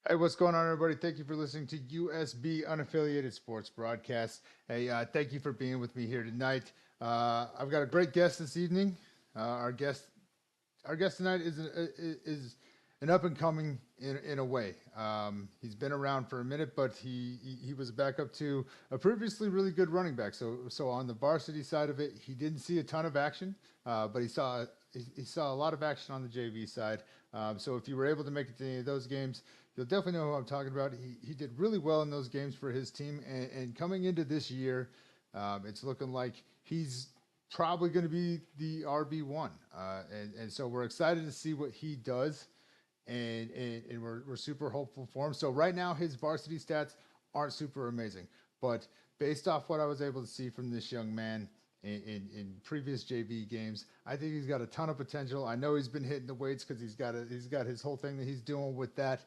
Hey, what's going on, everybody? Thank you for listening to USB Unaffiliated Sports Broadcast. Hey, thank you for being with me here tonight. I've got a great guest this evening. Our guest tonight is an up and coming in a way. He's been around for a minute, but he was back up to a previously really good running back. So on the varsity side of it, he didn't see a ton of action, but he saw a lot of action on the JV side. So if you were able to make it to any of those games, you'll definitely know who I'm talking about. He did really well in those games for his team, and coming into this year, it's looking like he's probably going to be the RB1. And so we're excited to see what he does, and we're super hopeful for him. So right now, his varsity stats aren't super amazing, but based off what I was able to see from this young man in previous JV games, I think he's got a ton of potential. I know he's been hitting the weights because he's got his whole thing that he's doing with that.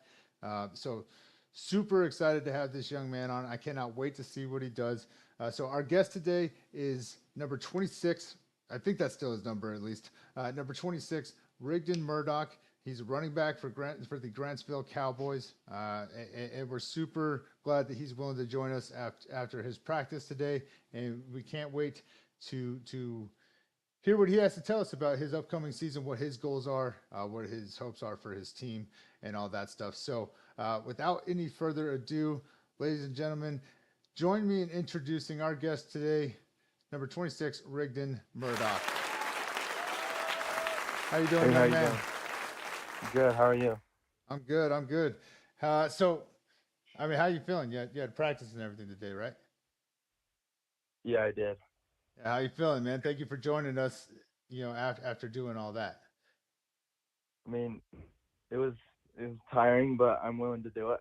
So super excited to have this young man on. I cannot wait to see what he does. So our guest today is number 26. I think that's still his number at least. Number 26, Rigdon Murdock. He's a running back for the Grantsville Cowboys, and we're super glad that he's willing to join us after his practice today. And we can't wait to hear what he has to tell us about his upcoming season, what his goals are, what his hopes are for his team, and all that stuff. So, without any further ado, ladies and gentlemen, join me in introducing our guest today, number 26, Rigdon Murdock. How you doing, Hey, how young you man? doing? Good. How are you? I'm good. I'm good. So, I mean, how you feeling? You had practice and everything today, right? Yeah, I did. Yeah, how you feeling, man? Thank you for joining us. After doing all that. I mean, it was it was tiring, but I'm willing to do it.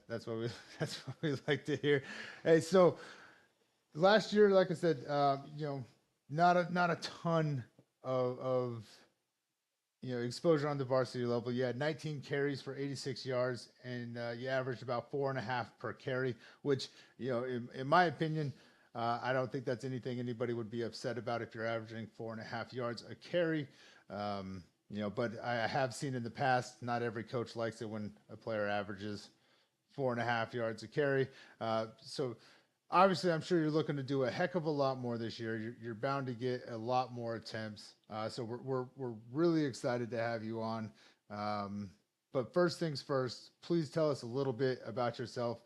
That's what we that's what we like to hear. Hey, so last year, like I said, not a ton of exposure on the varsity level. You had 19 carries for 86 yards, and you averaged about 4.5 per carry, which in my opinion, I don't think that's anything anybody would be upset about if you're averaging 4.5 yards a carry. But I have seen in the past, not every coach likes it when a player averages 4.5 yards a carry. So obviously, I'm sure you're looking to do a heck of a lot more this year. You're bound to get a lot more attempts. So we're really excited to have you on. But first things first, please tell us a little bit about yourself.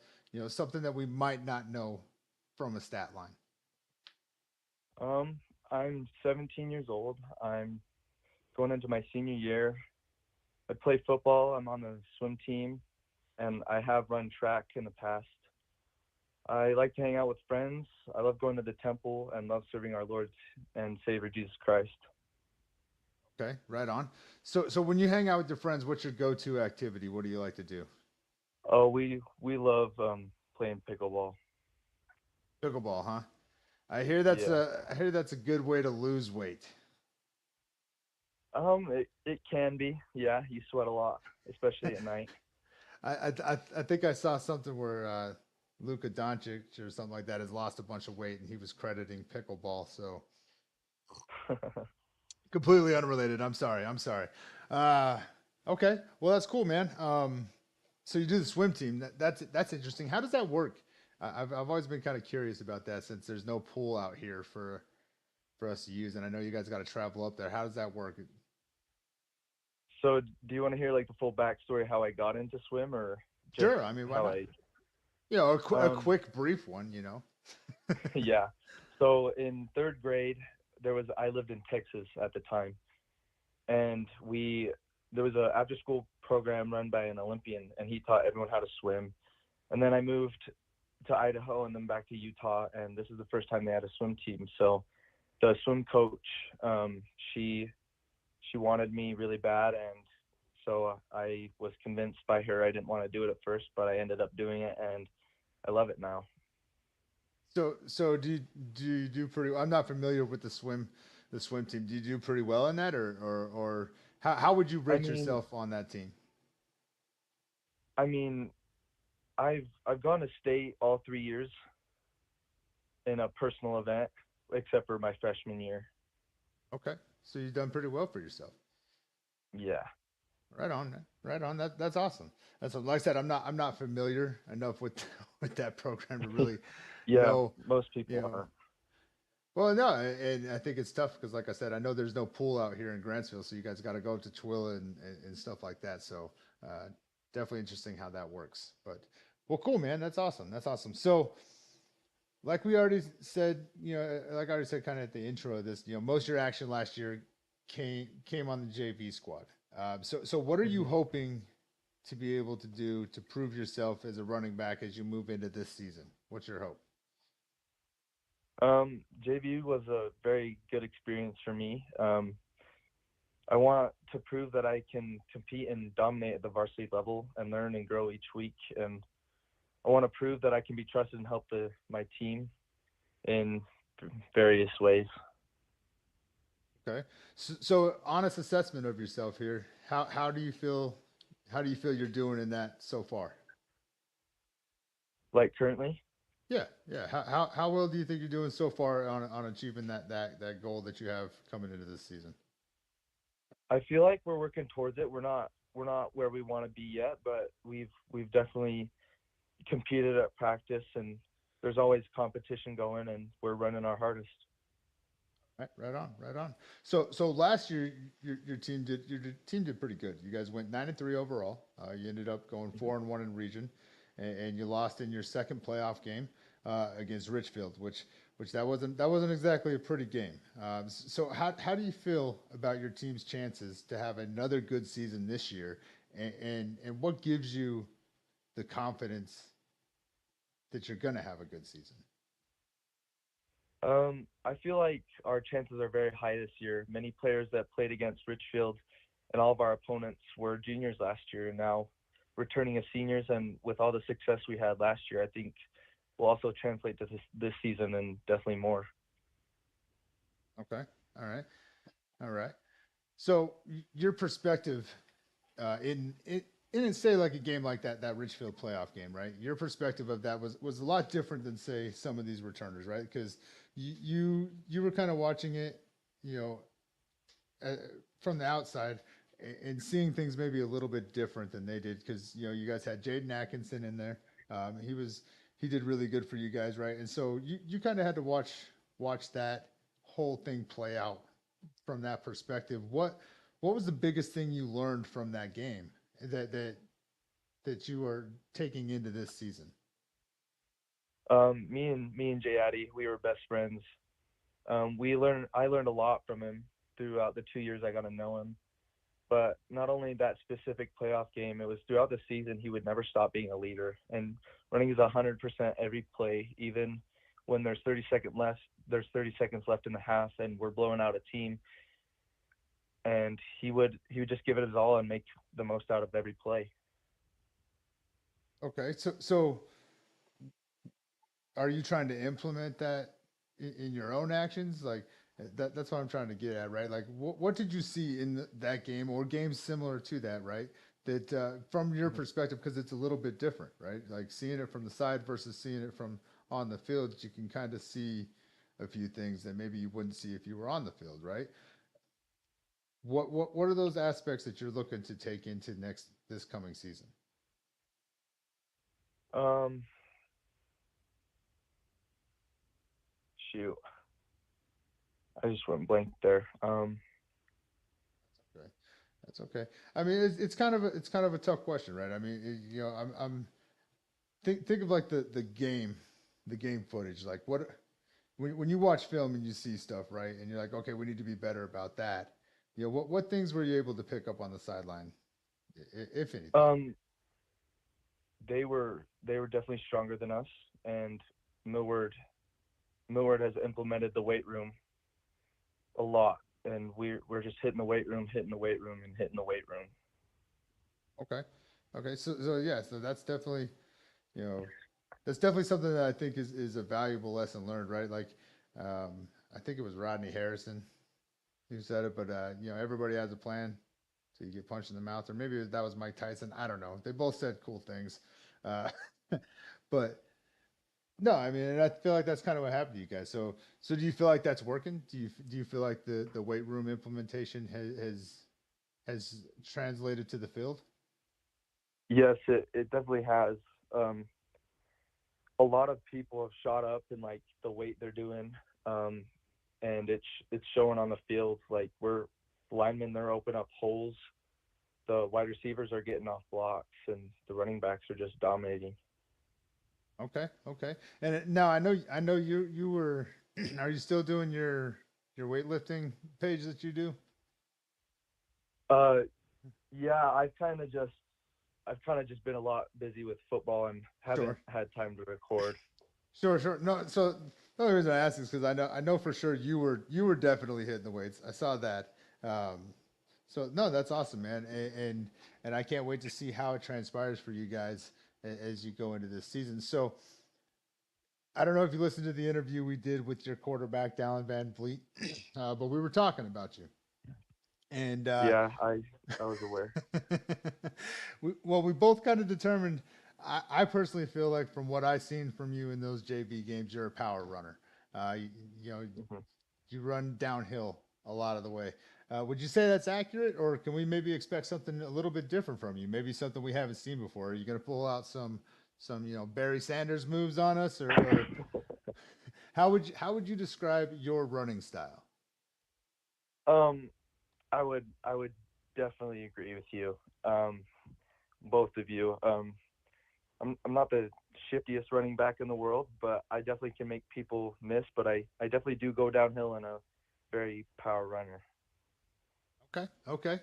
Something that we might not know from a stat line. Um, I'm 17 years old. I'm going into my senior year. I play football. I'm on the swim team, and I have run track in the past. I like to hang out with friends. I love going to the temple and love serving our Lord and Savior Jesus Christ. Okay, right on. So when you hang out with your friends, what's your go-to activity? What do you like to do? Oh, we love playing pickleball. Pickleball, huh? Yeah. I hear that's a good way to lose weight. It can be. Yeah, you sweat a lot, especially at night. I think I saw something where Luka Doncic or something like that has lost a bunch of weight, and he was crediting pickleball. So completely unrelated. I'm sorry. I'm sorry. Uh, okay, well that's cool, man. So you do the swim team. That's interesting. How does that work? I've always been kind of curious about that since there's no pool out here for us to use, and I know you guys got to travel up there. How does that work? So, do you want to hear like the full backstory how I got into swim, or just Sure. I mean, why how not? I? A Um, quick, brief one. yeah. So in third grade, I lived in Texas at the time, and we there was a after school program run by an Olympian, and he taught everyone how to swim. And then I moved to Idaho and then back to Utah, and this is the first time they had a swim team. So the swim coach, um, she she wanted me really bad, and so I was convinced by her. I didn't want to do it at first, but I ended up doing it, and I love it now. So do you do pretty? I'm not familiar with the swim team. Do you do pretty well in that, or how would you I rate mean, yourself on that team? I mean, I've gone to state all 3 years in a personal event, except for my freshman year. Okay, so you've done pretty well for yourself. Yeah. Right on, man. Right on. That's awesome. That's like I said. I'm not familiar enough with with that program to really Yeah, know. most You people know. are. Well, no, and I think it's tough because, like I said, I know there's no pool out here in Grantsville, so you guys got to go to Twilla and stuff like that. So, uh, definitely interesting how that works. But, well, cool, man. That's awesome. That's awesome. So, like we already said, like I already said, kind of at the intro of this, most of your action last year came on the JV squad. So what are you Mhm. hoping to be able to do to prove yourself as a running back as you move into this season? What's your hope? JV was a very good experience for me. I want to prove that I can compete and dominate at the varsity level and learn and grow each week. And I want to prove that I can be trusted and help my team in various ways. Okay. So honest assessment of yourself here. How do you feel? How do you feel you're doing in that so far? Like currently, Yeah, yeah. How well do you think you're doing so far on achieving that goal that you have coming into this season? I feel like we're working towards it. We're not where we want to be yet, but we've definitely competed at practice, and there's always competition going, and we're running our hardest. Right on, right on. So last year your team did pretty good. You guys went 9-3 overall. You ended up going 4-1 in region, and you lost in your second playoff game against Richfield, which that wasn't exactly a pretty game. So how do you feel about your team's chances to have another good season this year, and what gives you the confidence that you're gonna have a good season? I feel like our chances are very high this year. Many players that played against Richfield and all of our opponents were juniors last year, and now returning as seniors. And with all the success we had last year, I think will also translate to this season and definitely more. Okay, all right, all right. So your perspective in say like a game like that Richfield playoff game, right? Your perspective of that was a lot different than say some of these returners, right? Because you were kind of watching it, you know, uh, from the outside and seeing things maybe a little bit different than they did because you guys had Jaden Atkinson in there. He did really good for you guys, right? And so you kind of had to watch that whole thing play out from that perspective. What was the biggest thing you learned from that game that you are taking into this season? Me and Jay Addy, we were best friends. I learned a lot from him throughout the 2 years I got to know him. But not only that specific playoff game, it was throughout the season he would never stop being a leader and running his 100% every play, even when there's 30 seconds left in the half, and we're blowing out a team. And he would just give it his all and make the most out of every play. Okay, so are you trying to implement that in your own actions? Like that's what I'm trying to get at, right? Like what did you see in that game or games similar to that, right? That from your Mhm. perspective, because it's a little bit different, right? Like seeing it from the side versus seeing it from on the field, you can kind of see a few things that maybe you wouldn't see if you were on the field, right? What are those aspects that you're looking to take into this coming season? Um, Shoot, I just went blank there. Okay, that's okay. I mean, it's kind of a tough question, right? I mean, I'm think of like the game footage. Like when you watch film and you see stuff, right? And you're like, okay, we need to be better about that. What things were you able to pick up on the sideline, if anything? Um, they were definitely stronger than us, and Millward Millward has implemented the weight room a lot, and we're just hitting the weight room, hitting the weight room, and hitting the weight room. Okay, okay. So yeah, so you know that's definitely something that I think is a valuable lesson learned, right? Like I think it was Rodney Harrison who said it, but everybody has a plan. So you get punched in the mouth, or maybe that was Mike Tyson. I don't know. They both said cool things, uh, but no, I mean, I feel like that's kind of what happened to you guys. So do you feel like that's working? Do you feel like the weight room implementation has has translated to the field? Yes, it definitely has. Um, a lot of people have shot up in like the weight they're doing, um, and it's showing on the field. Like we're linemen, they're opening up holes. The wide receivers are getting off blocks, and the running backs are just dominating. Okay, okay. And now I know you were. Are you still doing your weightlifting page that you do? Uh, yeah, I've kind of just been a lot busy with football and haven't Sure. had time to record. Sure, sure. No, so the only reason I ask is because I know for sure you were definitely hitting the weights. I saw that. So no, that's awesome, man, and I can't wait to see how it transpires for you guys as you go into this season. So I don't know if you listened to the interview we did with your quarterback, Dallin Van Vliet, but we were talking about you, and Yeah, I was aware. we both kind of determined. I personally feel like from what I've seen from you in those JV games, you're a power runner. You, you know, Hmm. you run downhill a lot of the way. Would you say that's accurate, or can we maybe expect something a little bit different from you? Maybe something we haven't seen before. Are you going to pull out some Barry Sanders moves on us, or how would you describe your running style? um, I would definitely agree with you. Um, both of you. I'm not the shiftiest running back in the world, but I definitely can make people miss. But I definitely do go downhill in a very power runner. Okay, okay.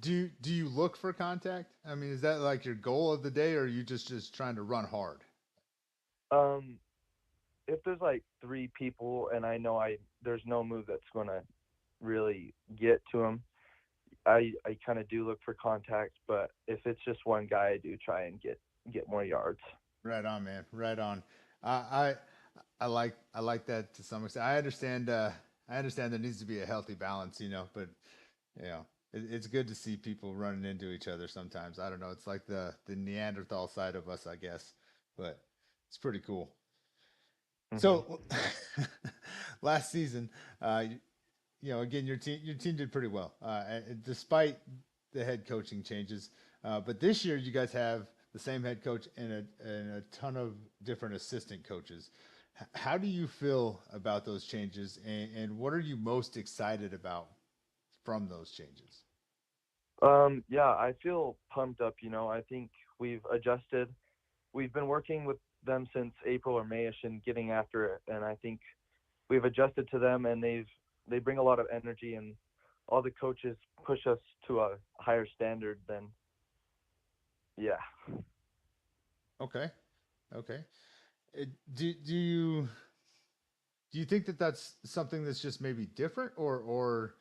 Do you look for contact? I mean, is that like your goal of the day, or are you just trying to run hard? Um, if there's like three people and I know I there's no move that's gonna really get to them, I kind of do look for contact. But if it's just one guy, I do try and get more yards. Right on, man. Right on. I I like that to some extent. I understand there needs to be a healthy balance, but it's good to see people running into each other sometimes. I don't know. It's like the Neanderthal side of us, I guess, but it's pretty cool. Hmm. So last season, again, your team did pretty well, despite the head coaching changes. But this year, you guys have the same head coach and a ton of different assistant coaches. How do you feel about those changes, and what are you most excited about from those changes? Yeah, I feel pumped up. I think we've adjusted. We've been working with them since April or Mayish and getting after it, and I think we've adjusted to them, and they bring a lot of energy, and all the coaches push us to a higher standard than yeah. Okay, okay. Do you think that that's something that's just maybe different, or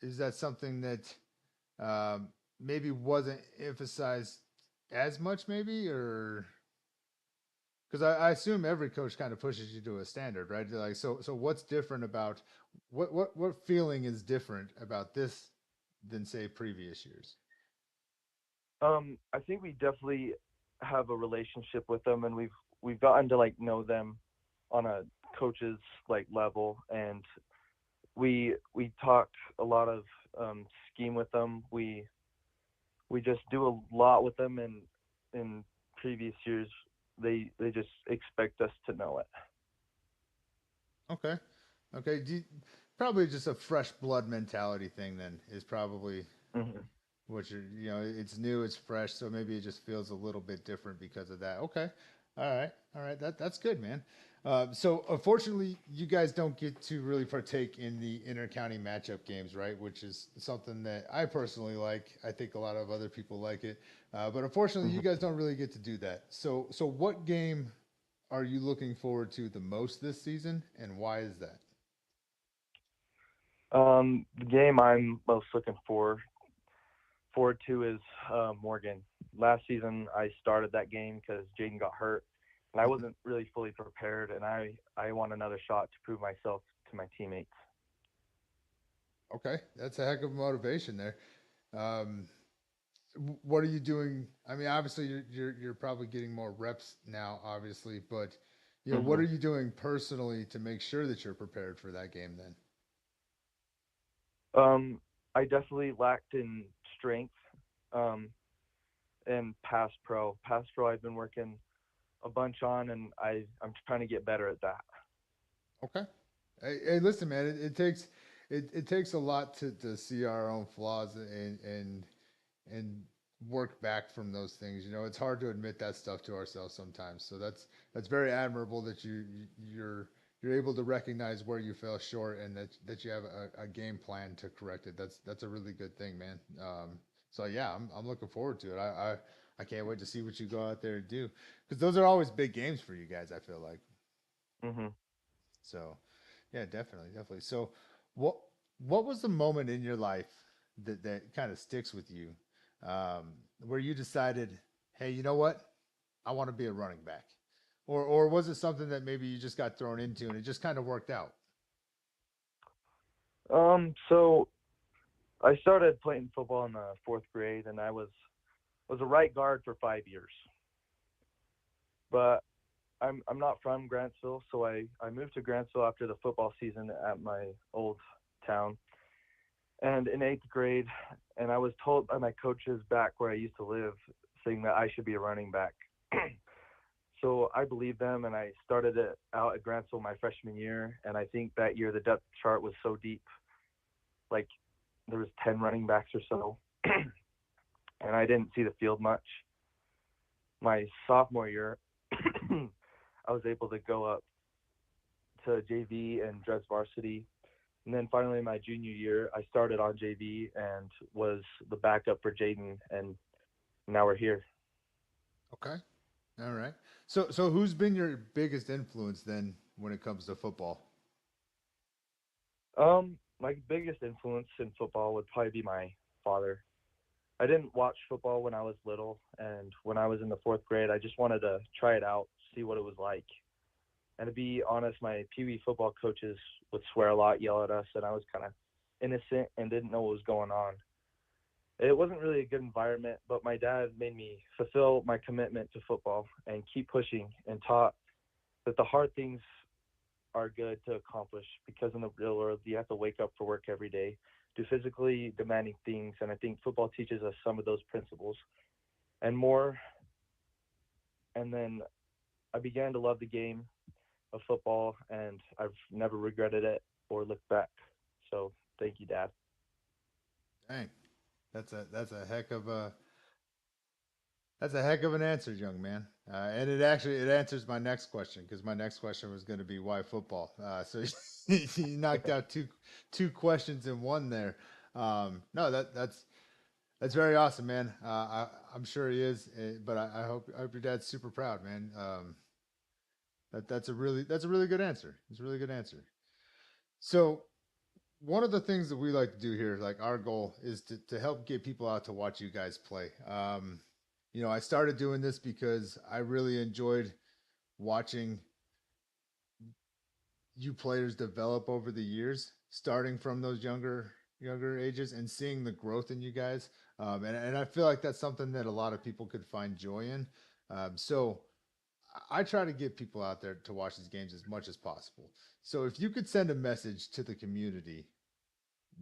is that something that maybe wasn't emphasized as much, maybe, or because I assume every coach kind of pushes you to a standard, right? Like, so what's different about what feeling is different about this than say previous years? I think we definitely have a relationship with them, and we've gotten to like know them on a coach's like level, and we talk a lot of scheme with them. We just do a lot with them, and in previous years they just expect us to know it. Okay, okay. Probably just a fresh blood mentality thing then is probably Hmm. what it's new, it's fresh, so maybe it just feels a little bit different because of that. Okay, all right. That's good, man. So unfortunately, you guys don't get to really partake in the inter-county matchup games, right? Which is something that I personally like. I think a lot of other people like it, but unfortunately, you guys Hmm. don't really get to do that. So what game are you looking forward to the most this season, and why is that? The game I'm most looking forward to is Morgan. Last season, I started that game because Jaden got hurt, and I Mhm. wasn't really fully prepared. And I want another shot to prove myself to my teammates. Okay, that's a heck of a motivation there. Um, what are you doing? I mean, obviously you're probably getting more reps now, obviously, but what are Hmm. you doing personally to make sure that you're prepared for that game then? I definitely lacked in strength, um, and pass pro. I've been working a bunch on, and I'm trying to get better at that. Okay. Hey, listen, man. It takes a lot to see our own flaws and work back from those things. You know, it's hard to admit that stuff to ourselves sometimes. So that's very admirable that you're able to recognize where you fell short and that you have a game plan to correct it. That's a really good thing, man. So yeah, I'm looking forward to it. I can't wait to see what you go out there and do because those are always big games for you guys. I feel like Hmm. so. Yeah, definitely, definitely. So, what what was the moment in your life that kind of sticks with you, where you decided, hey, you know what, I want to be a running back, or was it something that maybe you just got thrown into and it just kind of worked out? So I started playing football in the fourth grade, and I was a right guard for 5 years. But I'm not from Grantsville, so I moved to Grantsville after the football season at my old town, and in eighth grade, and I was told by my coaches back where I used to live, saying that I should be a running back. So I believed them, and I started it out at Grantsville my freshman year. And I think that year the depth chart was so deep, like there was 10 running backs or so, and I didn't see the field much. My sophomore year, I was able to go up to JV and dress varsity. And then finally, my junior year, I started on JV and was the backup for Jaden, and now we're here. Okay, all right. So who's been your biggest influence then when it comes to football? My biggest influence in football would probably be my father. I didn't watch football when I was little, and when I was in the fourth grade, I just wanted to try it out, see what it was like. And to be honest, my Pee Wee football coaches would swear a lot, yell at us, and I was kind of innocent and didn't know what was going on. It wasn't really a good environment, but my dad made me fulfill my commitment to football and keep pushing and taught that the hard things are good to accomplish because in the real world, you have to wake up for work every day, do physically demanding things. And I think football teaches us some of those principles and more. And then I began to love the game of football, and I've never regretted it or looked back. So thank you, Dad. Dang, that's a heck of a that's a heck of an answer, young man. And it answers my next question because my next question was going to be why football. So you knocked out two questions in one there. No, that's very awesome, man. I'm sure he is, but I hope your dad's super proud, man. That's a really good answer. It's a really good answer. So one of the things that we like to do here, like our goal is to help get people out to watch you guys play. You know, I started doing this because I really enjoyed watching you players develop over the years, starting from those younger ages and seeing the growth in you guys. And I feel like that's something that a lot of people could find joy in. So I try to get people out there to watch these games as much as possible. So if you could send a message to the community,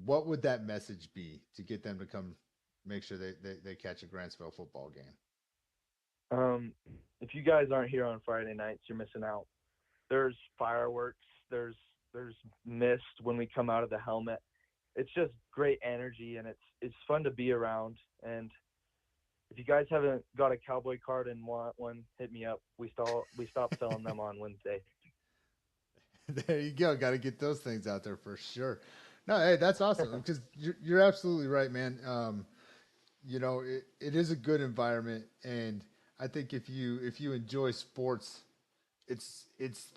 what would that message be to get them to come make sure they catch a Grantsville football game? Um, if you guys aren't here on Friday nights, you're missing out. There's fireworks. There's there's mist when we come out of the helmet. It's just great energy, and it's fun to be around. And if you guys haven't got a cowboy card and want one, hit me up. We stopped selling them on Wednesday. There you go. Got to get those things out there for sure. No, hey, that's awesome because you're absolutely right, man. You know, it is a good environment, and I think if you enjoy sports, it's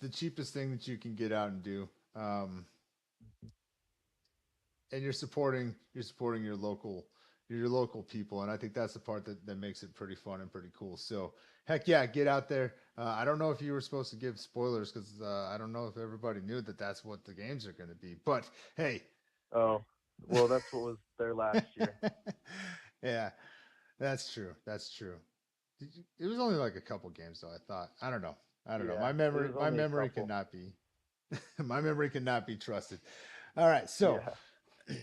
the cheapest thing that you can get out and do. And you're supporting your local people, and I think that's the part that makes it pretty fun and pretty cool. So heck yeah, get out there. I don't know if you were supposed to give spoilers because I don't know if everybody knew that that's what the games are going to be. But hey, Oh, well, that's what was there last year. yeah, that's true. That's true. It was only like a couple games though. I thought. I don't know. I don't know. Yeah, it was My only a memory couple. cannot be my memory cannot be trusted. All right, so Yeah.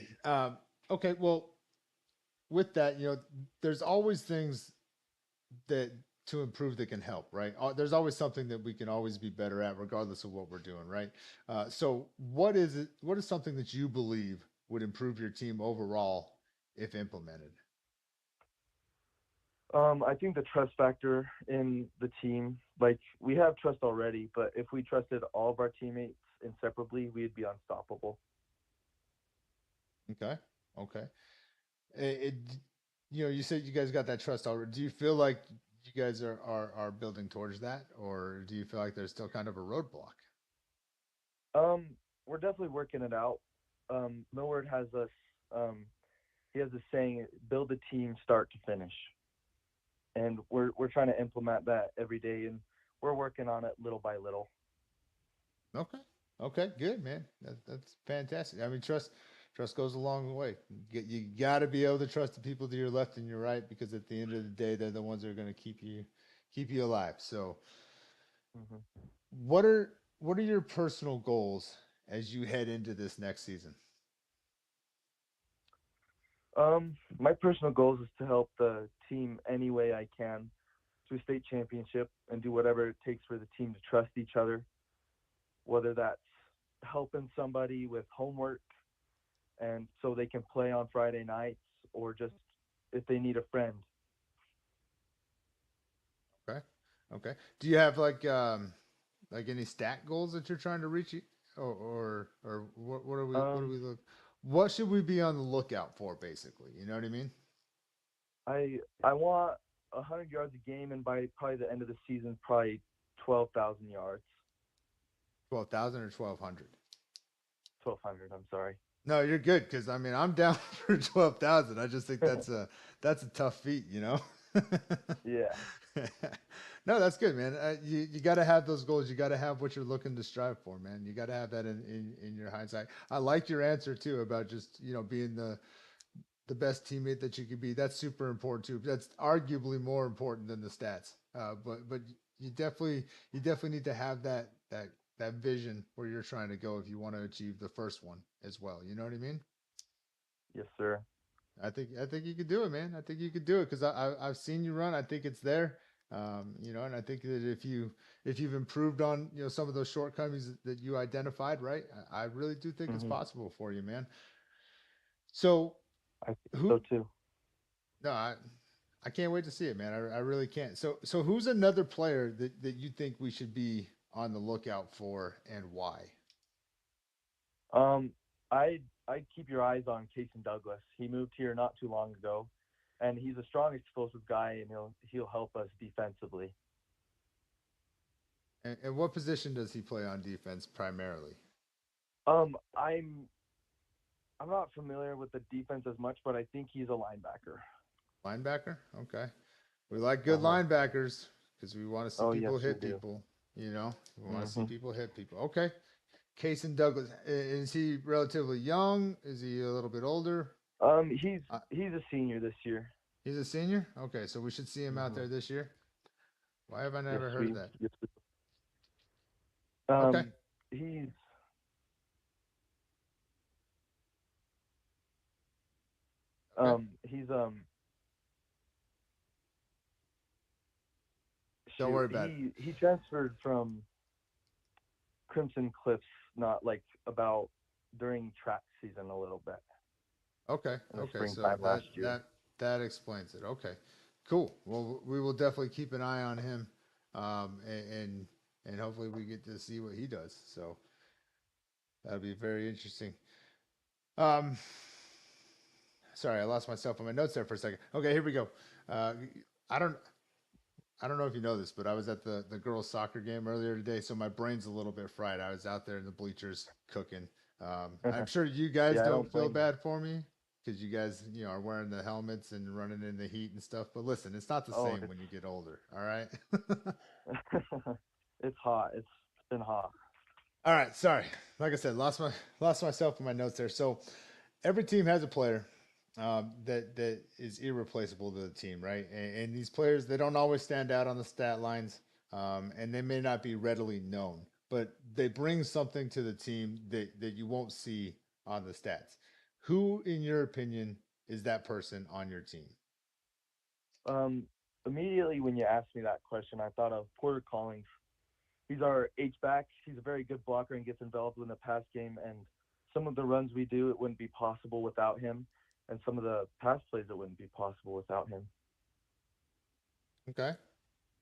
um, Okay, well, with that, there's always things that to improve that can help, right? There's always something that we can always be better at, regardless of what we're doing, right? So, what is it? What is something that you believe would improve your team overall if implemented? I think the trust factor in the team, like we have trust already, but if we trusted all of our teammates inseparably, we'd be unstoppable. Okay, okay. It, you said you guys got that trust already. Do you feel like you guys are building towards that, or do you feel like there's still kind of a roadblock? We're definitely working it out. Millward has us. Um, he has a saying, "Build a team, start to finish," and we're trying to implement that every day, and we're working on it little by little. Okay. Okay. Good, man. That's fantastic. I mean, trust goes a long way. You got to be able to trust the people to your left and your right because at the end of the day, they're the ones that are going to keep you alive. So, Hmm. what are your personal goals as you head into this next season? My personal goals is to help the team any way I can to a state championship and do whatever it takes for the team to trust each other, whether that's helping somebody with homework and so they can play on Friday nights or just if they need a friend. Okay. Okay. Do you have like any stat goals that you're trying to reach, or what are we look? What should we be on the lookout for, basically? You know what I mean? I want 100 yards a game and by probably the end of the season probably 12,000 yards. 12,000 or 1,200? 1,200, I'm sorry. No, you're good because I mean I'm down for 12,000. I just think that's a tough feat, you know. Yeah. No, that's good, man. You got to have those goals. You got to have what you're looking to strive for, man. You got to have that in your hindsight. I like your answer too about just being the best teammate that you could be. That's super important too. That's arguably more important than the stats. But you definitely need to have that vision where you're trying to go if you want to achieve the first one as well. You know what I mean? Yes, sir. I think you could do it, man. I think you could do it because I've seen you run. I think it's there. And I think that if you've improved on some of those shortcomings that you identified, right? I really do think it's Hmm. possible for you, man. So I think so who? too. No, I can't wait to see it, man. I really can't. So who's another player that you think we should be on the lookout for and why? Um, I'd keep your eyes on Cason Douglas. He moved here not too long ago, and he's a strong, explosive guy, and he'll help us defensively. And what position does he play on defense primarily? Um, I'm I'm not familiar with the defense as much, but I think he's a linebacker. Linebacker? Okay. We like Uh good huh. linebackers because we want to see Oh yes, people we hit do. people. We want to see Hmm. people hit people. Okay. Cason Douglas, is he relatively young? Is he a little bit older? He's Uh, he's a senior this year. he's a senior? Okay, so we should see him out Hmm. there this year. Why have I Yes, never heard of we. that? Yes, we. Okay. He's Okay. he's Don't shoot. worry about it. He transferred from Crimson Cliffs not like about during track season a little bit Okay. in the Okay. So springtime that last year. that that explains it. Okay. Cool. Well, we will definitely keep an eye on him, and hopefully we get to see what he does. So that'll be very interesting. Um, sorry, I lost myself on my notes there for a second. Okay, here we go. Uh, I don't I don't know if you know this, but I was at the girls' soccer game earlier today, so my brain's a little bit fried. I was out there in the bleachers cooking. I'm sure you guys Yeah, I don't don't feel blame you. bad for me because you guys, are wearing the helmets and running in the heat and stuff. But listen, it's not the Oh, same when you get older. All right. it's hot. It's been hot. All right. Sorry. Like I said, lost myself in my notes there. So every team has a player that is irreplaceable to the team, right? And these players, they don't always stand out on the stat lines, and they may not be readily known, but they bring something to the team that you won't see on the stats. Who, in your opinion, is that person on your team? Um, Immediately when you asked me that question, I thought of Porter Collins. He's our H back. He's a very good blocker and gets involved in the pass game. And some of the runs we do, it wouldn't be possible without him. And some of the pass plays, it wouldn't be possible without him. Okay.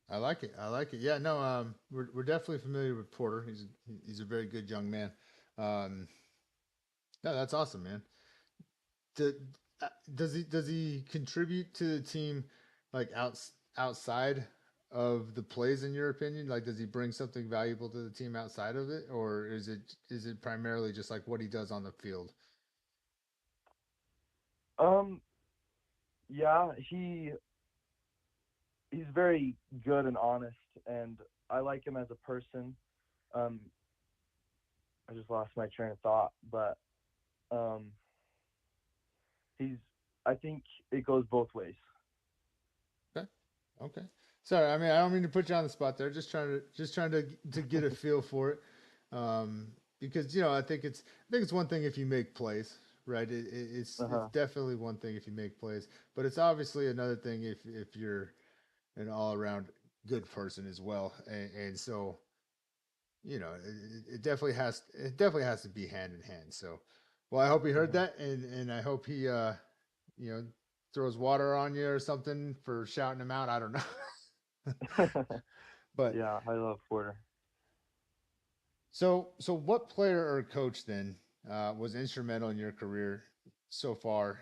I like it. I like it. Yeah, no, we're definitely familiar with Porter. He's a very good young man. Um, no, that's awesome, man. Do, does he contribute to the team like outside of the plays in your opinion? Like does he bring something valuable to the team outside of it, or is it primarily just like what he does on the field? Um, yeah, he's very good and honest, and I like him as a person. Um, I just lost my train of thought, but um, he's. I think it goes both ways. Okay. Okay. Sorry, I mean I don't mean to put you on the spot there. Just trying to get a feel for it. Um, because I think it's one thing if you make plays, right? It's Uh-huh. definitely one thing if you make plays, but it's obviously another thing if you're an all around good person as well. And so it definitely has to be hand in hand. So, well, I hope he heard Hmm. that, and I hope he you know throws water on you or something for shouting him out. I don't know, but Yeah, I love Porter. so what player or coach then was instrumental in your career so far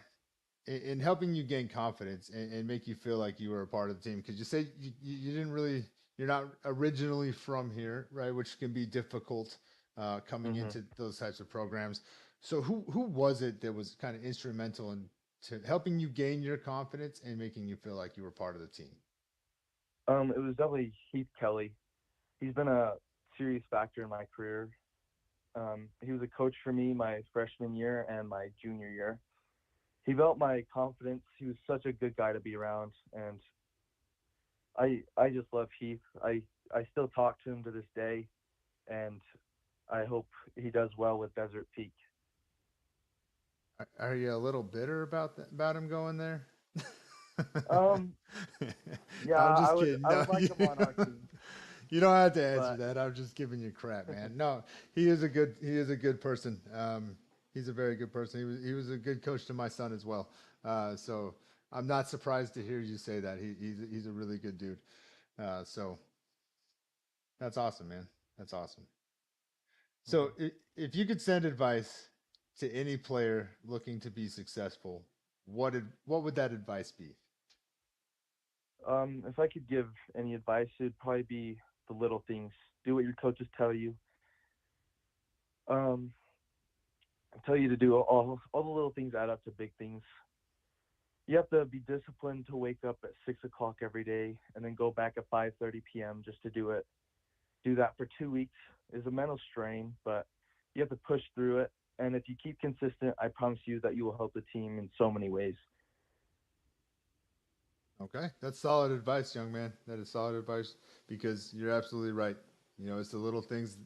in helping you gain confidence and make you feel like you were a part of the team? Because you say you didn't really, you're not originally from here, right? Which can be difficult coming Hmm. into those types of programs. So who was it that was kind of instrumental in to helping you gain your confidence and making you feel like you were part of the team? It was definitely Heath Kelly. He's been a serious factor in my career. He was a coach for me my freshman year and my junior year. He built my confidence. He was such a good guy to be around, and I just love Heath. I still talk to him to this day, and I hope he does well with Desert Peak. Are you a little bitter about him going there? Um, yeah, I'm just kidding. I No, would like him on our team, you don't have to answer but that. I'm just giving you crap, man. No, he is a good person. He's a very good person. He was a good coach to my son as well. So I'm not surprised to hear you say that. He's a really good dude. So that's awesome, man. That's awesome. So mhm. if you could send advice to any player looking to be successful, what would that advice be? If I could give any advice, it'd probably be the little things. Do what your coaches tell you. Um, tell you to do all the little things add up to big things. You have to be disciplined to wake up at 6 o'clock every day and then go back at 5:30 p.m. just to do it. Do that for 2 weeks is a mental strain, but you have to push through it. And if you keep consistent, I promise you that you will help the team in so many ways. Okay, that's solid advice, young man. That is solid advice because you're absolutely right. It's the little things.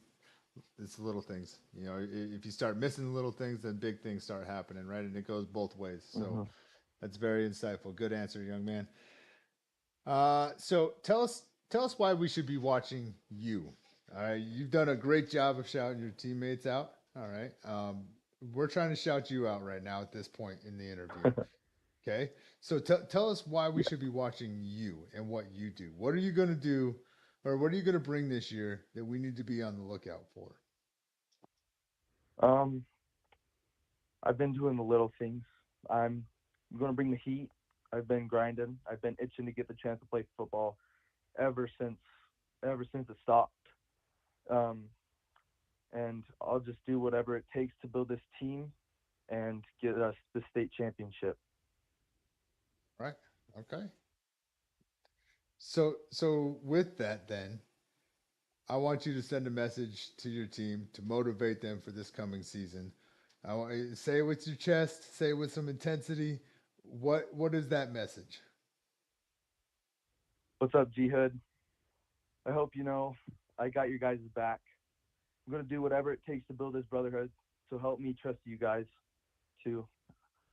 It's the little things. If you start missing the little things, then big things start happening, right? And it goes both ways. So Hmm. that's very insightful. Good answer, young man. So tell us why we should be watching you. All right, you've done a great job of shouting your teammates out. All right, we're trying to shout you out right now at this point in the interview. Okay, so tell us why we should be watching you and what you do. What are you going to do, or what are you going to bring this year that we need to be on the lookout for? um, I've been doing the little things. I'm going to bring the heat. I've been grinding. I've been itching to get the chance to play football ever since ever since it stopped. Um, and I'll just do whatever it takes to build this team and get us the state championship. Right. Okay. So with that, then I want you to send a message to your team to motivate them for this coming season. I want you to say it with your chest, say it with some intensity. What is that message? What's up, G Hood? I hope you know I got your guys' back. I'm gonna do whatever it takes to build this brotherhood. So help me trust you guys too.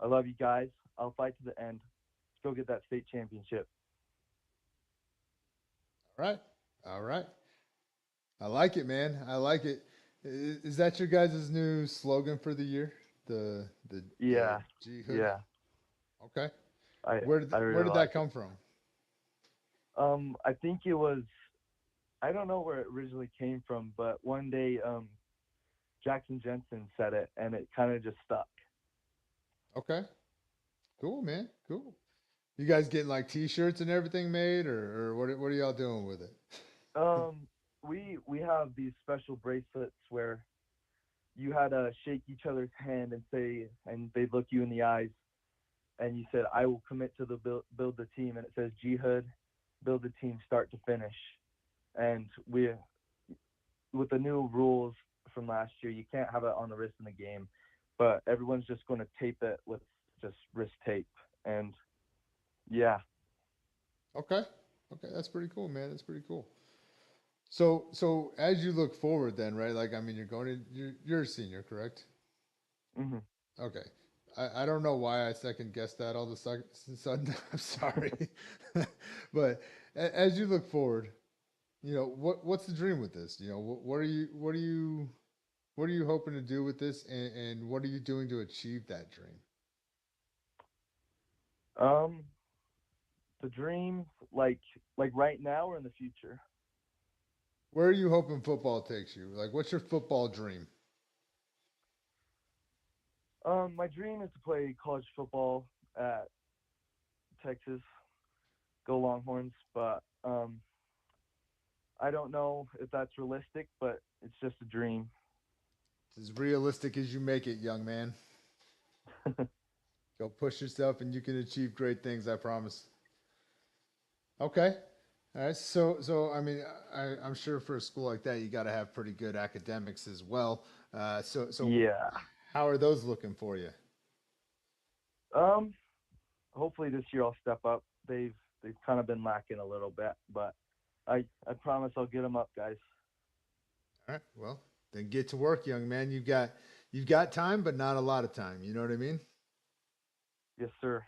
I love you guys. I'll fight to the end. Let's go get that state championship. All right. All right. I like it, man. I like it. Is that your guys' new slogan for the year? The Yeah, G Hood. yeah. Okay. I I Where really did like that it. come from? I think it was. I don't know where it originally came from, but one day, Jackson Jensen said it, and it kind of just stuck. Okay. Cool, man. Cool. You guys getting like T-shirts and everything made, or what are y'all doing with it? Um, we have these special bracelets where you had to shake each other's hand and say, and they look you in the eyes, and you said, "I will commit to the build the team," and it says Jihad, build the team, start to finish. And we, with the new rules from last year, you can't have it on the wrist in the game, but everyone's just going to tape it with just wrist tape, and yeah, Okay. Okay, that's pretty cool, man. That's pretty cool. So as you look forward, then, right? Like, I mean, you're a senior, correct? hmm Okay. I don't know why I second guessed that all of a sudden. I'm sorry, but as you look forward, what's the dream with this? What are you hoping to do with this, and what are you doing to achieve that dream? um, the dream, like right now or in the future. Where are you hoping football takes you? Like, what's your football dream? My dream is to play college football at Texas, go Longhorns, but I don't know if that's realistic, but it's just a dream. It's as realistic as you make it, young man. Go push yourself, and you can achieve great things. I promise. Okay. All right. So I mean, I'm sure for a school like that, you got to have pretty good academics as well. So Yeah. how are those looking for you? Um, Hopefully this year I'll step up. They've kind of been lacking a little bit, but I promise I'll get them up, guys. All right. Well, then get to work, young man. You've got time, but not a lot of time. You know what I mean? Yes, sir.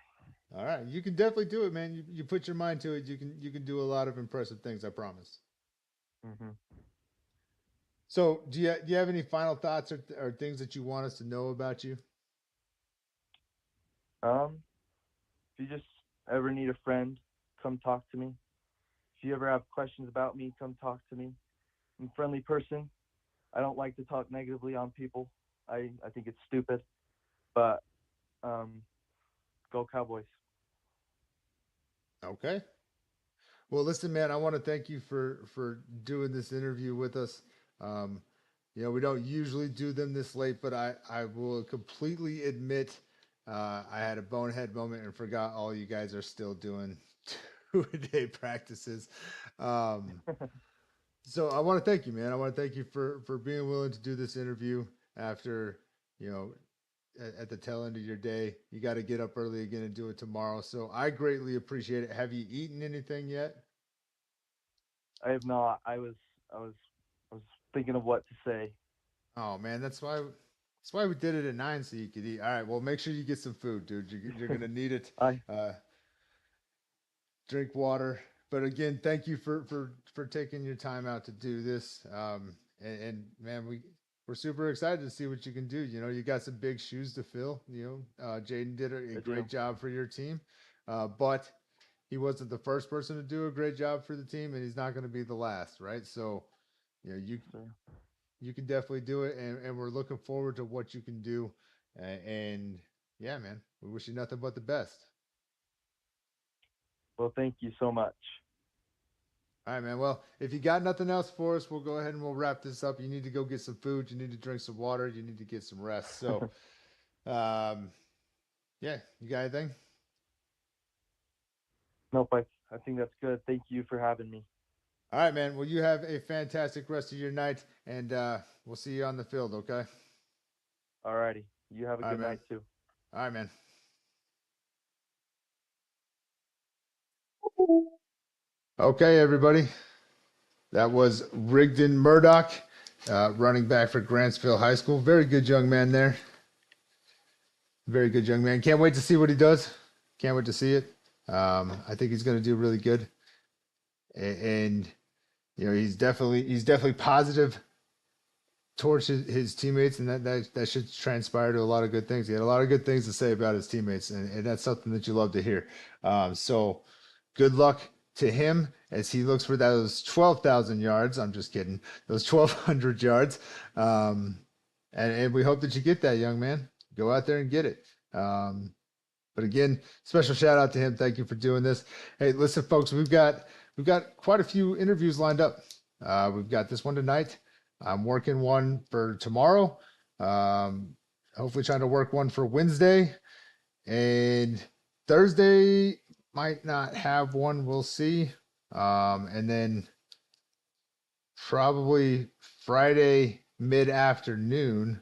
All right. You can definitely do it, man. You put your mind to it. You can do a lot of impressive things. I promise. hmm So, do you have any final thoughts or things that you want us to know about you? If you just ever need a friend, come talk to me. If you ever have questions about me, come talk to me. I'm a friendly person. I don't like to talk negatively on people. I think it's stupid. But um, go Cowboys. Okay. Well, listen, man. I want to thank you for doing this interview with us. Um, we don't usually do them this late, but I will completely admit I had a bonehead moment and forgot all you guys are still doing 2-a-day practices. Um, so I want to thank you, man. I want to thank you for being willing to do this interview after you know at the tail end of your day. You got to get up early again and do it tomorrow. So I greatly appreciate it. Have you eaten anything yet? I have not. I was I was thinking of what to say. Oh man, that's why we did it at 9 so you could eat. All right, well make sure you get some food, dude. You're gonna need it. I Uh, Drink water. But again, thank you for taking your time out to do this. And man, we're super excited to see what you can do. You got some big shoes to fill. Jaden did a I great do. job for your team, but he wasn't the first person to do a great job for the team, and he's not going to be the last, right? So, you know, you Yes, sir. you can definitely do it, and we're looking forward to what you can do. And yeah, man, we wish you nothing but the best. Well, thank you so much. All right, man. Well, if you got nothing else for us, we'll go ahead and we'll wrap this up. You need to go get some food. You need to drink some water. You need to get some rest. So, um, yeah, you got anything? Nope, I think that's good. Thank you for having me. All right, man. Well, you have a fantastic rest of your night, and we'll see you on the field, okay? Alrighty. You have a All right, good man. night too. All right, man. Okay, everybody. That was Rigdon Murdock, running back for Grantsville High School. Very good young man there. Very good young man. Can't wait to see what he does. Can't wait to see it. I think he's going to do really good. And you know, he's definitely positive towards his teammates, and that should transpire to a lot of good things. He had a lot of good things to say about his teammates, and that's something that you love to hear. So good luck to him as he looks for those 12,000 yards. I'm just kidding, those 1,200 yards. And we hope that you get that, young man. Go out there and get it. But again, special shout out to him. Thank you for doing this. Hey, listen, folks, we've got quite a few interviews lined up. We've got this one tonight. I'm working one for tomorrow. Hopefully trying to work one for Wednesday. And Thursday might not have one. We'll see. And then probably Friday mid-afternoon,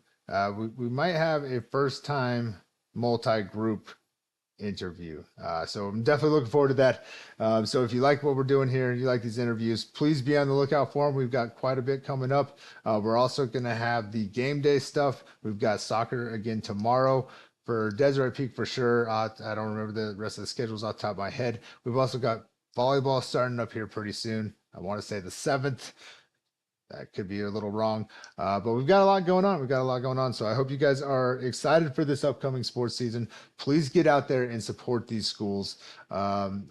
we might have a first-time multi-group interview. So I'm definitely looking forward to that. So if you like what we're doing here and you like these interviews, please be on the lookout for them. We've got quite a bit coming up. We're also going to have the game day stuff. We've got soccer again tomorrow for Deseret Peak for sure. I don't remember the rest of the schedules off the top of my head. We've also got volleyball starting up here pretty soon. I want to say the 7th. That could be a little wrong, but we've got a lot going on. We've got a lot going on. So I hope you guys are excited for this upcoming sports season. Please get out there and support these schools,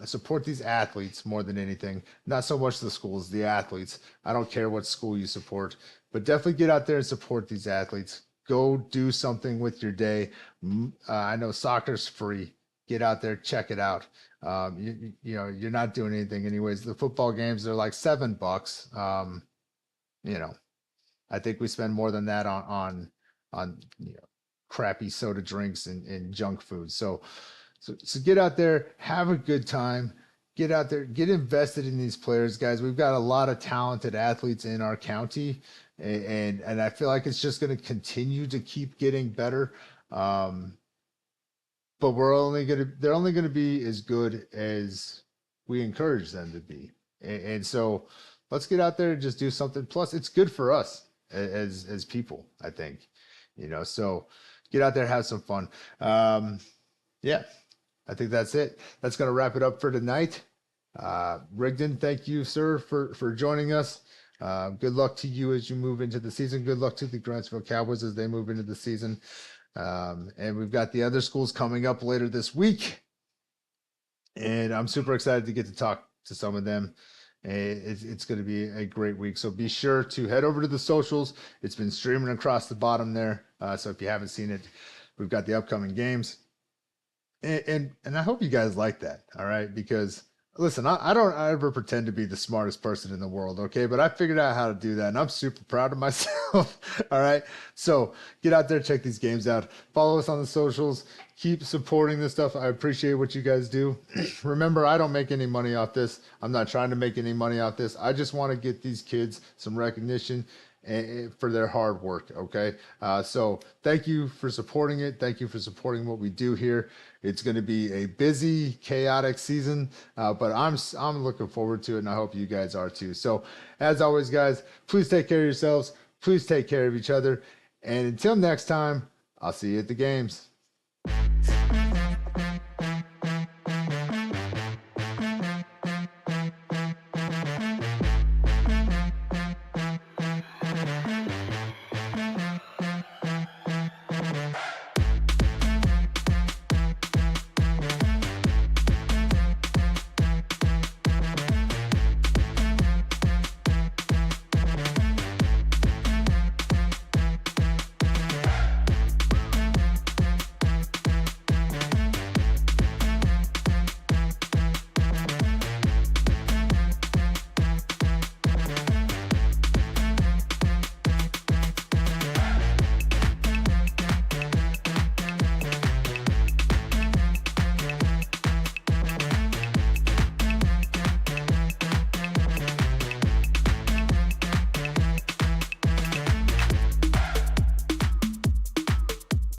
support these athletes more than anything. Not so much the schools, the athletes. I don't care what school you support, but definitely get out there and support these athletes. Go do something with your day. I know soccer's free. Get out there, check it out. You know, you're not doing anything anyways. The football games, they're like $7. You know, I think we spend more than that on you know, crappy soda drinks and junk food. So get out there, have a good time. Get out there, get invested in these players, guys. We've got a lot of talented athletes in our county, and I feel like it's just going to continue to keep getting better. But they're only gonna be as good as we encourage them to be. And so let's get out there and just do something. Plus, it's good for us as people, I think. You know, so get out there, have some fun. Yeah, I think that's it. That's gonna wrap it up for tonight. Rigdon, thank you, sir, for joining us. Good luck to you as you move into the season. Good luck to the Grantsville Cowboys as they move into the season. And we've got the other schools coming up later this week. And I'm super excited to get to talk to some of them. It's going to be a great week. So be sure to head over to the socials. It's been streaming across the bottom there. So if you haven't seen it, we've got the upcoming games. And I hope you guys like that. All right. Because listen, I don't ever pretend to be the smartest person in the world, okay? But I figured out how to do that, and I'm super proud of myself, all right? So get out there, check these games out. Follow us on the socials. Keep supporting this stuff. I appreciate what you guys do. Remember, I don't make any money off this. I'm not trying to make any money off this. I just want to get these kids some recognition for their hard work, okay? So thank you for supporting it. Thank you for supporting what we do here. It's going to be a busy, chaotic season, but I'm looking forward to it, and I hope you guys are too. So as always, guys, please take care of yourselves. Please take care of each other. And until next time, I'll see you at the games.